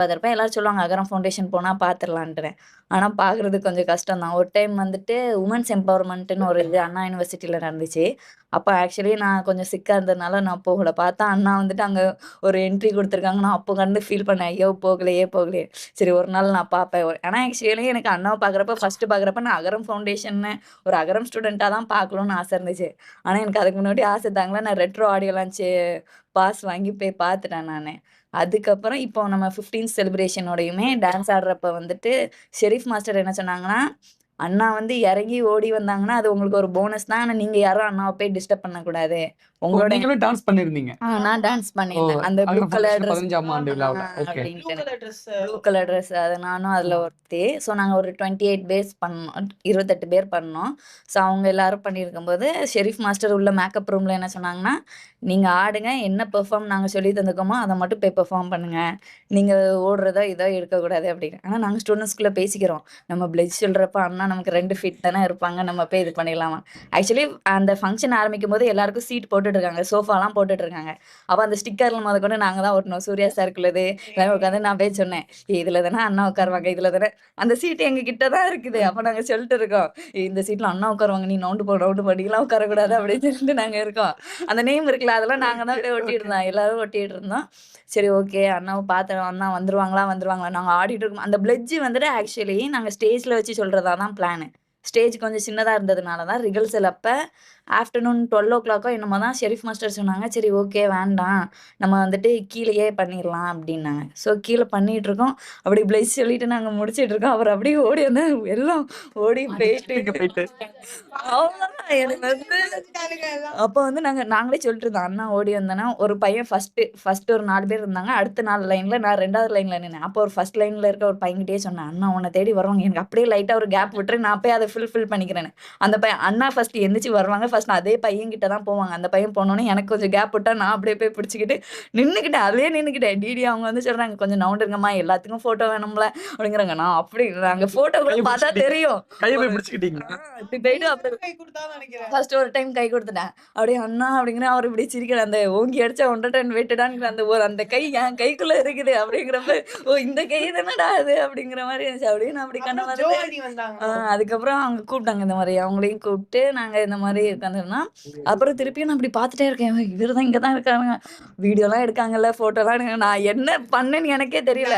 பார்த்துருப்பேன். எல்லாரும் சொல்லுவாங்க அகரம் ஃபவுண்டேஷன் போனா பார்த்துரலான்ட்டுன்னு. ஆனா பார்க்குறது கொஞ்சம் கஷ்டம் தான். ஒரு டைம் வந்துட்டு உமன்ஸ் எம்பவர்மெண்ட்ன்னு ஒரு இது அண்ணா யுனிவர்சிட்டில நடந்துச்சு. அப்ப ஆக்சுவலி நான் கொஞ்சம் சிக்கா இருந்ததுனால நான் போகல. பார்த்தா அண்ணா வந்துட்டு அங்க ஒரு என்ட்ரி குடுத்துருக்காங்க. நான் அப்போ உட்காந்து ஃபீல் பண்ணேன். ஐயோ! போகலையே போகலையே. சரி ஒரு நாள் நான் பார்ப்பேன். ஆனா ஆக்சுவலி எனக்கு அண்ணாவ பார்க்குறப்ப ஃபர்ஸ்ட்டு பார்க்குறப்ப நான் அகரம் ஃபவுண்டேஷன்னு ஒரு அகரம் ஸ்டூடெண்ட்டா தான் பார்க்கணும்னு ஆசை இருந்துச்சு. ஆனா எனக்கு அதுக்கு முன்னாடி ஆசை தாங்கல. நான் ரெட்ரோ ஆடியோ லான்ச் பாஸ் வாங்கி போய் பார்த்துட்டேன் நானு. அதுக்கப்புறம் இப்போ நம்ம 15த் செலிப்ரேஷனோடையுமே டான்ஸ் ஆடுறப்ப வந்துட்டு ஷெரீஃப் மாஸ்டர் என்ன சொன்னாங்கன்னா, அண்ணா வந்து இறங்கி ஓடி வந்தாங்கன்னா, அது உங்களுக்கு ஒரு போனஸ் தான். ஆனா நீங்க யாரும் அண்ணாவ போய் டிஸ்டர்ப் பண்ணக்கூடாது. ஓ! உங்களோட நீங்களும் டான்ஸ் பண்ணியிருந்தீங்க. நான் டான்ஸ் ஓ! பண்ணியிருந்தேன். அந்த ப்ளூ அகரம் கலர் ஃபவுண்டேஷன் ட்ரெஸ் 15ஆம் ஆண்டு விழாவுல. ஓகே. அப்டின்ட்டு. ப்ளூ கலர் ட்ரெஸ் அது நானும் அதுல ஒருத்தி. ஸோ நாங்க ஒரு 28 பேர்ஸ் பண்ணோம். 28 பேர் பண்ணோம். ஸோ அவங்க எல்லாரும் பண்ணியிருக்கும்போது, ஷெரீஃப் மாஸ்டர் உள்ள மேக்கப் ரூம்ல என்ன சொன்னாங்கன்னா, "நீங்க ஆடுங்க. என்ன பெர்ஃபார்ம் நாங்க சொல்லி தந்துருக்கோமோ, அத மட்டும் போய் பெர்ஃபார்ம் பண்ணுங்க. நீங்க ஓடுறதோ, இதோ எடுக்கக்கூடாது" அப்படின்னு. ஆனா நாங்க ஸ்டூடண்ட்ஸ்குள்ள பேசிக்கிறோம். நம்ம பிளட்ஜ் சொல்றப்ப அண்ணா நமக்கு 2 ஃபீட் தானே இருப்பாங்க. நம்ம போய் இது பண்ணிடலாமா? ஆக்சுவலி அந்த ஃபங்ஷன் ஆரம்பிக்கும்போது எல்லாருக்கும் சீட் போட்டுட்டு இருக்காங்க. சோஃபாலாம் போட்டுட்டு இருக்காங்க. அப்ப அந்த ஸ்டிக்கர்ல மொதற்கொண்டு நாங்க தான் ஒட்டணும். சூர்யா சாருக்குள்ளது எல்லாமே உட்காந்து நான் போய் சொன்னேன். "இதுல தானே அண்ணா உட்காருவாங்க. இதுல தானே" அந்த சீட் எங்க கிட்ட தான் இருக்குது. அப்ப நாங்க சொல்லிட்டு இருக்கோம். இந்த சீட்ல அண்ணா உட்காருவாங்க. நீ நவுண்டு போ, நவுண்டு போ. நீலாம் உட்காரக்கூடாது அப்படின்னு சொல்லிட்டு நாங்க இருக்கோம். அந்த நேம் இருக்குல்ல, அதெல்லாம் நாங்க தான் போய் ஒட்டிட்டு இருந்தோம். எல்லாரும் ஒட்டிட்டு இருந்தோம். சரி ஓகே. அண்ணாவ பார்த்தோம். அண்ணா வந்துருவாங்களா, வந்துருவாங்களா. நாங்க ஆடிட்டு இருக்கோம். அந்த பிளட்ஜ் வந்துட்டு ஆக்சுவலி நாங்க ஸ்டேஜ்ல வச்சு சொல்றதா தான் பிளானு. ஸ்டேஜ் கொஞ்சம் சின்னதா இருந்ததுனால தான் ரிஹர்சல் அப்ப ஆஃப்டர்நூன் 12:00 என்னமோ தான் ஷெரீஃப் மாஸ்டர் சொன்னாங்க. சரி ஓகே வேண்டாம். நம்ம வந்துட்டு கீழயே பண்ணிரலாம் அப்டின்னாங்க. ஸோ கீழ பண்ணிட்டுருக்கோம். அப்படி பிளேஸ் சொல்லிட்டு நாங்க முடிச்சுட்டு இருக்கோம். அவர் அப்படியே ஓடி வந்து எல்லாம் ஓடி போயிட்டு அவ்வளோதான் எனக்கு வந்து அப்ப வந்து நாங்களே சொல்லிட்டு இருந்தோம். அண்ணா ஓடி வந்தோன்னா, ஒரு பையன் ஃபர்ஸ்ட் ஒரு 4 பேர் இருந்தாங்க. அடுத்த 4 லைன்ல நான் 2வது லைன்ல நின்னேன். அப்போ ஒரு ஃபர்ஸ்ட் லைன்ல இருக்க ஒரு பையன்கிட்டயே சொன்னேன். "அண்ணா உன்ன தேடி வருவாங்க. எனக்கு அப்படியே லைட்டா ஒரு கேப் விட்டுரு. நான் போய் அத ஃபில் பண்ணிக்கிறேன்னு." அந்த பையன் அண்ணா ஃபர்ஸ்ட் எந்திரிச்சு வருவாங்க. ஃபர்ஸ்ட் அதே பையன் கிட்ட தான் போவாங்க. அந்த பையன் போனோனே எனக்கு கொஞ்சம் கேப் விட்டா நான் அப்படியே போய் பிடிச்சுக்கிட்டு நின்னுக்கிட்டேன். அதிலேயே நின்னுக்கிட்டேன். டிடி அவங்க வந்து சொல்றாங்க, "கொஞ்சம் நவுண்டுங்கம்மா எல்லாத்துக்கும் ஃபோட்டோ வேணும்ல" அப்படிங்கிறாங்க. நான் அப்படி நாங்க ஃபோட்டோ கூட பார்த்தா தெரியும். கைய போய் பிடிச்சுக்கிட்டீங்க. இப்படி போயிட்டு அப்புறம் ஃபர்ஸ்ட் ஒரு டைம் கை குடுத்துட்டேன். அப்படியே அண்ணா அப்படிங்கிறேன். அவரு இப்படி சிரிக்கிறார். அந்த ஓங்கி அடிச்சா 1 டன் வெயிட்டடான்னு அந்த கை என் கைக்குள்ள இருக்குது அப்படிங்கிறப்ப, "ஓ இந்த கை தானடா அது" அப்படிங்கிற மாரி இருந்துச்சு. அப்படியே நான் அப்படி கண்ண பார்த்துட்டு அதுக்கப்புறம் அவங்க கூப்பிட்டாங்க இந்த மாரி. அவங்களையும் கூப்பிட்டு நாங்க இந்த மாரி உட்காந்துருந்தோம். அப்புறம் திருப்பியும் நான் இப்படி பார்த்துட்டே இருக்கேன். இவரு தான் இங்க தான் இருக்காங்க. வீடியோலாம் எடுக்காங்கல்ல, ஃபோட்டோலாம் எடுக்காங்க. நான் என்ன பண்ணேன்னு எனக்கே தெரியல.